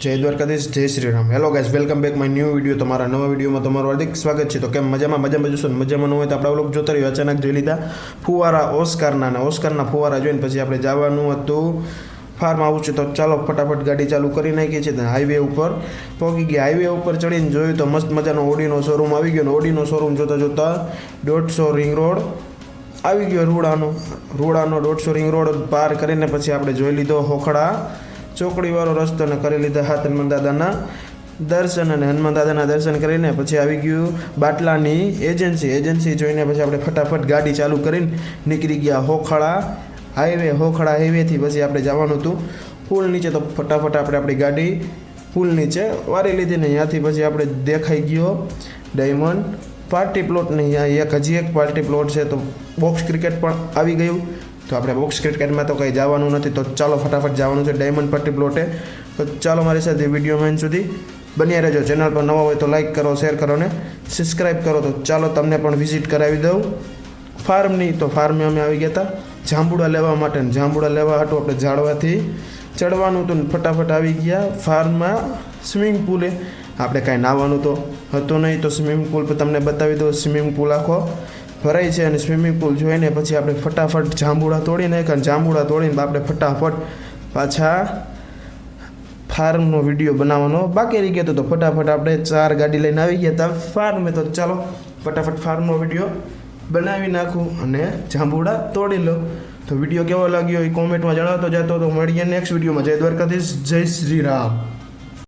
જય દ્વારકાધીશ, જય Shri Ram. Hello guys, welcome back my new video. તમારા નવા વિડીયોમાં તમારું હાર્દિક સ્વાગત છે. તો કેમ મજામાં જશો ને? મજામાં ન હોય તો આપણા લોકો જોતા રહ્યો. અચાનક જોઈ લીધા ફુવારા ઓસ્કારના ફુવારા જોઈને પછી આપણે જવાનું હતું ફાર્મ હાઉસ. તો ચાલો ફટાફટ ગાડી ચાલુ કરી નાખીએ છીએ. હાઈવે ઉપર પહોંચી ગયા. હાઈવે ઉપર ચડીને જોયું તો મસ્ત મજાનો ઓડીનો શોરૂમ આવી ગયો. ને ઓડીનો શોરૂમ જોતા 150 રિંગ રોડ આવી ગયો. રૂડાનો 150 રિંગ રોડ પાર કરીને પછી આપણે જોઈ લીધો હોખડા ચોકડીવાળો રસ્તો ને કરી લીધા હાથ હનુમાન દાદાના દર્શન. અને હનુમાન દાદાના દર્શન કરીને પછી આવી ગયું બાટલાની એજન્સી જોઈને પછી આપણે ફટાફટ ગાડી ચાલુ કરીને નીકળી ગયા હોખડા હાઈવેથી પછી આપણે જવાનું હતું પુલ નીચે. તો ફટાફટ આપણે આપણી ગાડી પુલ નીચે વારી લીધી ને ત્યાંથી પછી આપણે દેખાઈ ગયો ડાયમંડ પાર્ટી પ્લોટ ને અહીંયા હજી એક પાર્ટી પ્લોટ છે. તો બોક્સ ક્રિકેટ પણ આવી ગયું. તો આપણે બોક્સ ક્રિકેટમાં તો કંઈ જવાનું નથી. તો ચાલો ફટાફટ જવાનું છે ડાયમંડ પાર્ટી પ્લોટે. તો ચાલો મારી સાથે વિડીયોમાં સુધી બન્યા રહેજો. ચેનલ પર નવા હોય તો લાઇક કરો, શેર કરો ને સબસ્ક્રાઈબ કરો. તો ચાલો તમને પણ વિઝિટ કરાવી દઉં ફાર્મની. તો ફાર્મે અમે આવી ગયા હતા જાંબુડા લેવા માટે. જાંબુડા લેવા હતું આપણે ઝાડવાથી ચડવાનું હતું ને ફટાફટ આવી ગયા ફાર્મમાં સ્વિમિંગ પુલે. આપણે કાંઈ નાહવાનું તો હતું નહીં. તો સ્વિમિંગ પુલ પર તમને બતાવી દઉં. સ્વિમિંગ પુલ આખો ભરાય છે અને સ્વિમિંગ પુલ જોઈને પછી આપણે ફટાફટ જાંબુડા તોડી નાખ્યા. અને જાંબુડા તોડીને આપણે ફટાફટ પાછા ફાર્મનો વિડીયો બનાવવાનો બાકી રહી ગયો. તો ફટાફટ આપણે 4 ગાડી લઈને આવી ગયા હતા ફાર્મે. તો ચાલો ફટાફટ ફાર્મનો વિડીયો બનાવી નાખું અને જાંબુડા તોડી લો. તો વિડીયો કેવો લાગ્યો એ કોમેન્ટમાં જણાવતો જતો. તો મળીએ નેક્સ્ટ વિડીયોમાં. જય દ્વારકાધીશ, જય શ્રી રામ.